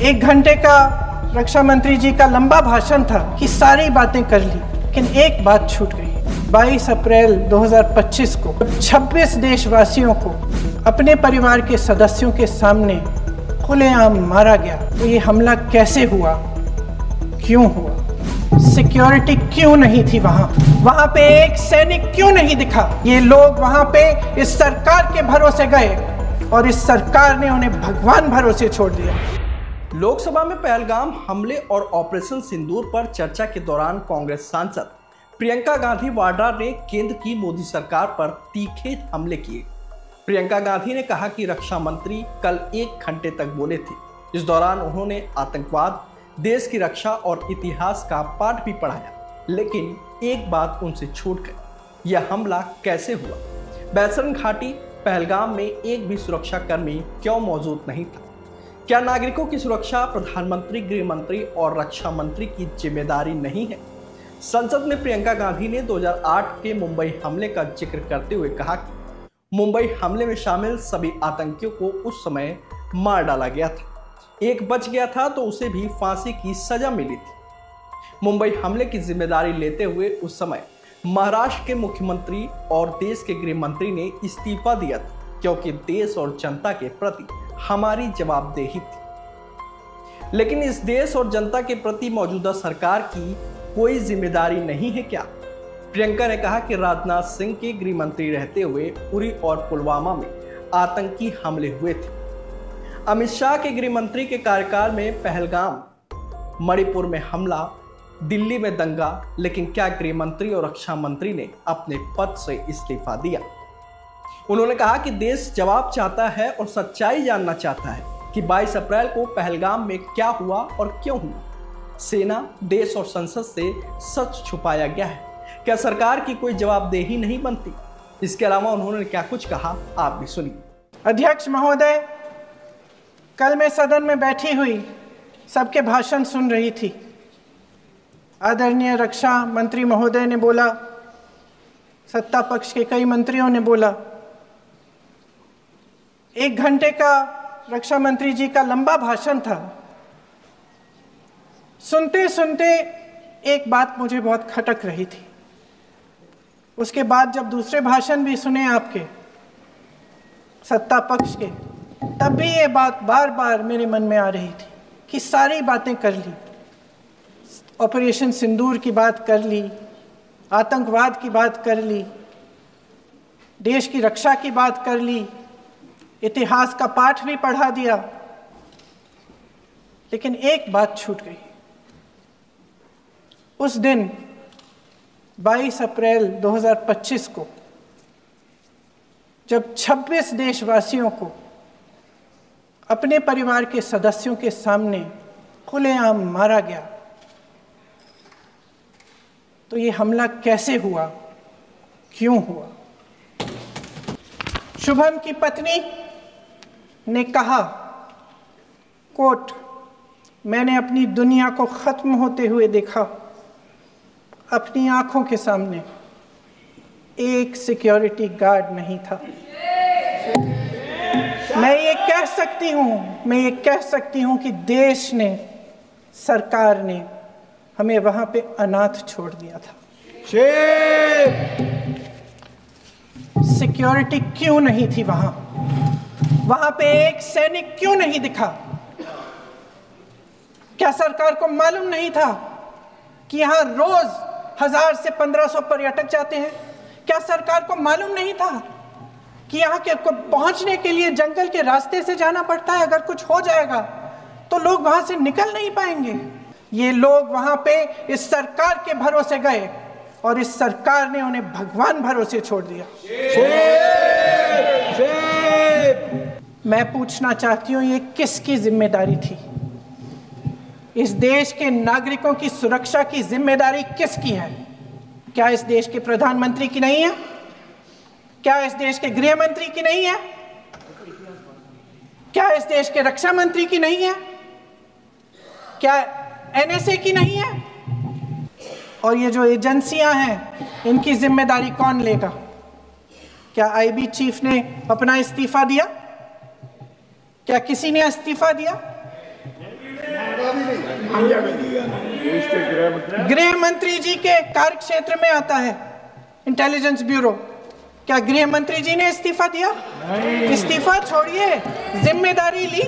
एक घंटे का रक्षा मंत्री जी का लंबा भाषण था कि सारी बातें कर ली, लेकिन एक बात छूट गई। 22 अप्रैल 2025 को 26 देशवासियों को अपने परिवार के सदस्यों के सामने खुलेआम मारा गया, तो ये हमला कैसे हुआ, क्यों हुआ? सिक्योरिटी क्यों नहीं थी वहां पे एक सैनिक क्यों नहीं दिखा? ये लोग वहां पे इस सरकार के भरोसे गए और इस सरकार ने उन्हें भगवान भरोसे छोड़ दिया। लोकसभा में पहलगाम हमले और ऑपरेशन सिंदूर पर चर्चा के दौरान कांग्रेस सांसद प्रियंका गांधी वाड्रा ने केंद्र की मोदी सरकार पर तीखे हमले किए। प्रियंका गांधी ने कहा कि रक्षा मंत्री कल 1 घंटे तक बोले थे। इस दौरान उन्होंने आतंकवाद, देश की रक्षा और इतिहास का पाठ भी पढ़ाया, लेकिन एक बात उनसे छूट गई। यह हमला कैसे हुआ? बैसरन घाटी पहलगाम में एक भी सुरक्षाकर्मी क्यों मौजूद नहीं था? क्या नागरिकों की सुरक्षा प्रधानमंत्री, गृह मंत्री और रक्षा मंत्री की जिम्मेदारी नहीं है? संसद में प्रियंका गांधी ने 2008 के मुंबई हमले का जिक्र करते हुए कहा कि मुंबई हमले में शामिल सभी आतंकियों को उस समय मार डाला गया था। एक बच गया था तो उसे भी फांसी की सजा मिली थी। मुंबई हमले की जिम्मेदारी लेते हुए उस समय महाराष्ट्र के मुख्यमंत्री और देश के गृह मंत्री ने इस्तीफा दिया था, क्योंकि देश और जनता के प्रति हमारी जवाबदेही थी। लेकिन इस देश और जनता के प्रति मौजूदा सरकार की कोई जिम्मेदारी नहीं है क्या? प्रियंका ने कहा कि राजनाथ सिंह के गृह मंत्री रहते हुए उरी और पुलवामा में आतंकी हमले हुए थे। अमित शाह के गृह मंत्री के कार्यकाल में पहलगाम, मणिपुर में हमला, दिल्ली में दंगा, लेकिन क्या गृह मंत्री और रक्षा मंत्री ने अपने पद से इस्तीफा दिया? उन्होंने कहा कि देश जवाब चाहता है और सच्चाई जानना चाहता है कि 22 अप्रैल को पहलगाम में क्या हुआ और क्यों हुआ। सेना, देश और संसद से सच छुपाया गया है। क्या सरकार की कोई जवाबदेही नहीं बनती? इसके अलावा उन्होंने क्या कुछ कहा, आप भी सुनिए। अध्यक्ष महोदय, कल मैं सदन में बैठी हुई सबके भाषण सुन रही थी। आदरणीय रक्षा मंत्री महोदय ने बोला, सत्ता पक्ष के कई मंत्रियों ने बोला। 1 घंटे का रक्षा मंत्री जी का लंबा भाषण था। सुनते सुनते एक बात मुझे बहुत खटक रही थी। उसके बाद जब दूसरे भाषण भी सुने आपके सत्ता पक्ष के, तब भी ये बात बार बार मेरे मन में आ रही थी कि सारी बातें कर ली। ऑपरेशन सिंदूर की बात कर ली, आतंकवाद की बात कर ली, देश की रक्षा की बात कर ली, इतिहास का पाठ भी पढ़ा दिया, लेकिन एक बात छूट गई। उस दिन 22 अप्रैल 2025 को जब 26 देशवासियों को अपने परिवार के सदस्यों के सामने खुलेआम मारा गया, तो ये हमला कैसे हुआ, क्यों हुआ? शुभम की पत्नी ने कहा, कोट, मैंने अपनी दुनिया को खत्म होते हुए देखा। अपनी आंखों के सामने एक सिक्योरिटी गार्ड नहीं था। मैं ये कह सकती हूं कि देश ने, सरकार ने हमें वहां पे अनाथ छोड़ दिया था। सिक्योरिटी क्यों नहीं थी वहां पे एक सैनिक क्यों नहीं दिखा? क्या सरकार को मालूम नहीं था कि यहां रोज 1000 से 1500 पर्यटक जाते हैं? क्या सरकार को मालूम नहीं था कि यहाँ के को पहुंचने के लिए जंगल के रास्ते से जाना पड़ता है? अगर कुछ हो जाएगा तो लोग वहां से निकल नहीं पाएंगे। ये लोग वहां पे इस सरकार के भरोसे गए और इस सरकार ने उन्हें भगवान भरोसे छोड़ दिया। मैं पूछना चाहती हूँ, ये किसकी जिम्मेदारी थी? इस देश के नागरिकों की सुरक्षा की जिम्मेदारी किसकी है? क्या इस देश के प्रधानमंत्री की नहीं है? क्या इस देश के गृह मंत्री की नहीं है? क्या इस देश के रक्षा मंत्री की नहीं है? क्या एनएसए की नहीं है? और ये जो एजेंसियां हैं, इनकी जिम्मेदारी कौन लेगा? क्या आईबी चीफ ने अपना इस्तीफा दिया? क्या किसी ने इस्तीफा दिया? गृह मंत्री जी के कार्य क्षेत्र में आता है इंटेलिजेंस ब्यूरो। क्या गृह मंत्री जी ने इस्तीफा दिया? इस्तीफा छोड़िए, जिम्मेदारी ली।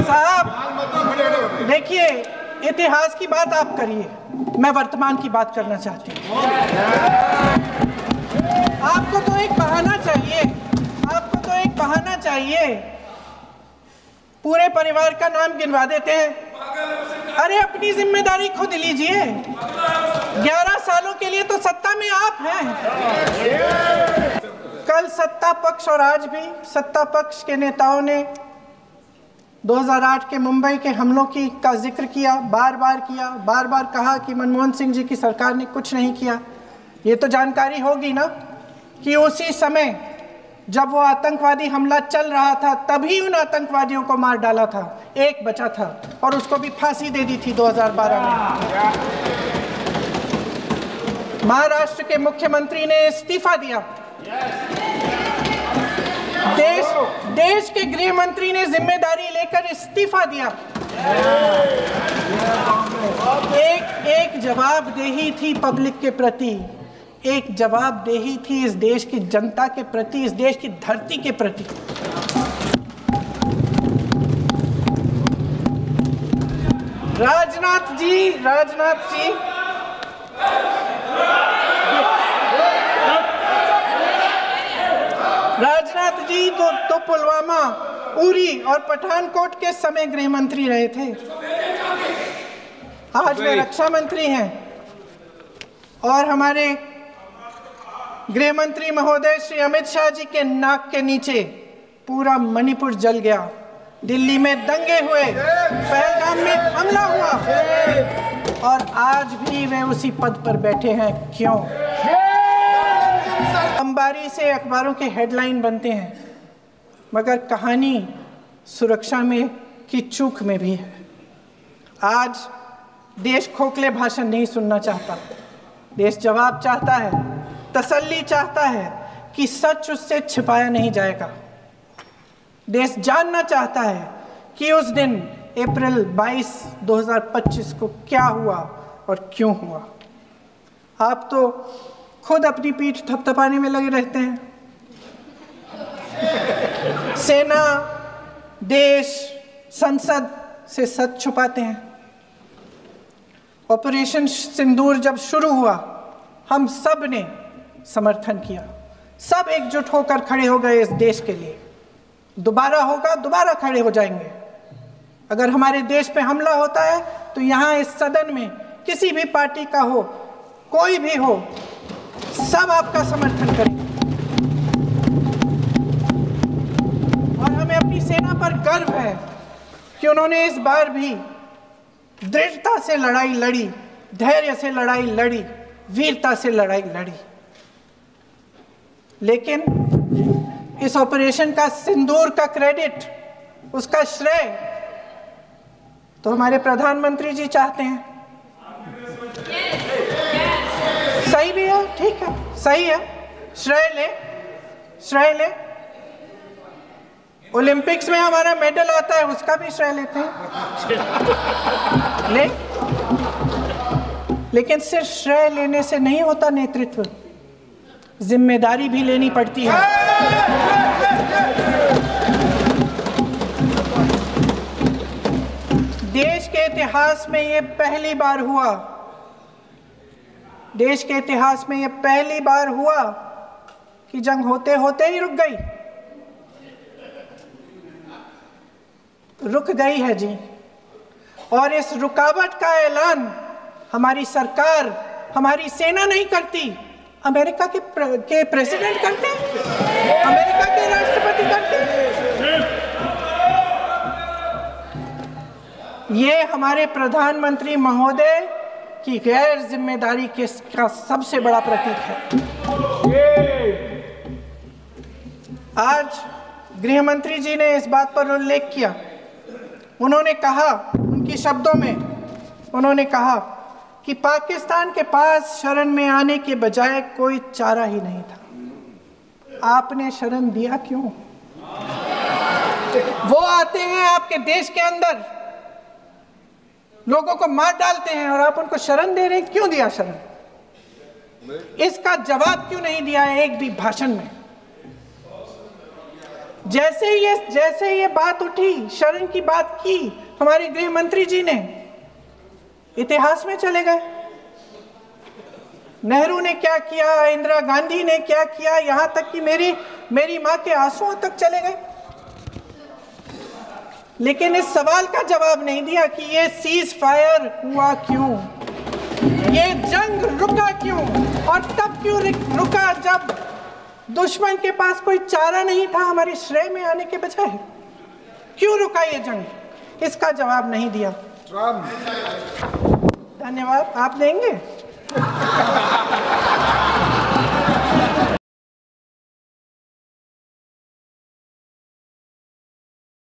साहब देखिए, इतिहास की बात आप करिए, मैं वर्तमान की बात करना चाहती हूँ। आपको तो एक बहाना चाहिए, आपको तो एक बहाना चाहिए। पूरे परिवार का नाम गिनवा देते हैं। अरे अपनी जिम्मेदारी खुद लीजिए। 11 सालों के लिए तो सत्ता में आप हैं। कल सत्ता पक्ष और आज भी सत्ता पक्ष के नेताओं ने 2008 के मुंबई के हमलों का जिक्र किया, बार बार कहा कि मनमोहन सिंह जी की सरकार ने कुछ नहीं किया। ये तो जानकारी होगी ना कि उसी समय जब वो आतंकवादी हमला चल रहा था तभी उन आतंकवादियों को मार डाला था, एक बचा था और उसको भी फांसी दे दी थी 2012 में। महाराष्ट्र के मुख्यमंत्री ने इस्तीफा दिया। देश के गृह मंत्री ने जिम्मेदारी लेकर इस्तीफा दिया। एक जवाबदेही थी पब्लिक के प्रति, एक जवाबदेही थी इस देश की जनता के प्रति, इस देश की धरती के प्रति। राजनाथ जी तो पुलवामा, उरी और पठानकोट के समय गृह मंत्री रहे थे। आज वे रक्षा मंत्री हैं और हमारे गृह मंत्री महोदय श्री अमित शाह जी के नाक के नीचे पूरा मणिपुर जल गया, दिल्ली में दंगे हुए, पहलगाम में हमला हुआ और आज भी वे उसी पद पर बैठे हैं। क्यों? अंबारी से अखबारों के हेडलाइन बनते हैं, मगर कहानी सुरक्षा में की चूक में भी है। आज देश खोखले भाषण नहीं सुनना चाहता, देश जवाब चाहता है, तसल्ली चाहता है कि सच उससे छिपाया नहीं जाएगा। देश जानना चाहता है कि उस दिन अप्रैल 22, 2025 को क्या हुआ और क्यों हुआ। आप तो खुद अपनी पीठ थपथपाने में लगे रहते हैं। सेना, देश, संसद से सच छुपाते हैं। ऑपरेशन सिंदूर जब शुरू हुआ, हम सब ने समर्थन किया, सब एकजुट होकर खड़े हो गए इस देश के लिए। दोबारा होगा, दोबारा खड़े हो जाएंगे। अगर हमारे देश पे हमला होता है तो यहाँ इस सदन में किसी भी पार्टी का हो, कोई भी हो, सब आपका समर्थन करेंगे। और हमें अपनी सेना पर गर्व है कि उन्होंने इस बार भी दृढ़ता से लड़ाई लड़ी, धैर्य से लड़ाई लड़ी, वीरता से लड़ाई लड़ी। लेकिन इस ऑपरेशन का सिंदूर का क्रेडिट, उसका श्रेय तो हमारे प्रधानमंत्री जी चाहते हैं। सही भी है, ठीक है, सही है, श्रेय ले। ओलंपिक्स में हमारा मेडल आता है, उसका भी श्रेय लेते हैं। लेकिन सिर्फ श्रेय लेने से नहीं होता नेतृत्व, जिम्मेदारी भी लेनी पड़ती है। देश के इतिहास में ये पहली बार हुआ, देश के इतिहास में ये पहली बार हुआ कि जंग होते होते ही रुक गई। रुक गई है जी। और इस रुकावट का ऐलान हमारी सरकार, हमारी सेना नहीं करती, अमेरिका के प्रेसिडेंट करते हैं, अमेरिका के राष्ट्रपति करते हैं। ये हमारे प्रधानमंत्री महोदय की गैर जिम्मेदारी का सबसे बड़ा प्रतीक है। आज गृह मंत्री जी ने इस बात पर उल्लेख किया। उन्होंने कहा, उनके शब्दों में उन्होंने कहा कि पाकिस्तान के पास शरण में आने के बजाय कोई चारा ही नहीं था। आपने शरण दिया क्यों? वो आते हैं आपके देश के अंदर, लोगों को मार डालते हैं और आप उनको शरण दे रहे हैं। क्यों दिया शरण? इसका जवाब क्यों नहीं दिया एक भी भाषण में? जैसे ये बात उठी, शरण की बात की हमारे गृह मंत्री जी ने, इतिहास में चले गए। नेहरू ने क्या किया, इंदिरा गांधी ने क्या किया, यहां तक कि मेरी मां के आंसुओं तक चले गए। लेकिन इस सवाल का जवाब नहीं दिया कि ये सीज फायर हुआ क्यों, ये जंग रुका क्यों, और तब क्यों रुका जब दुश्मन के पास कोई चारा नहीं था हमारे श्रेय में आने के बजाय। क्यों रुका ये जंग? इसका जवाब नहीं दिया। धन्यवाद। आप देंगे?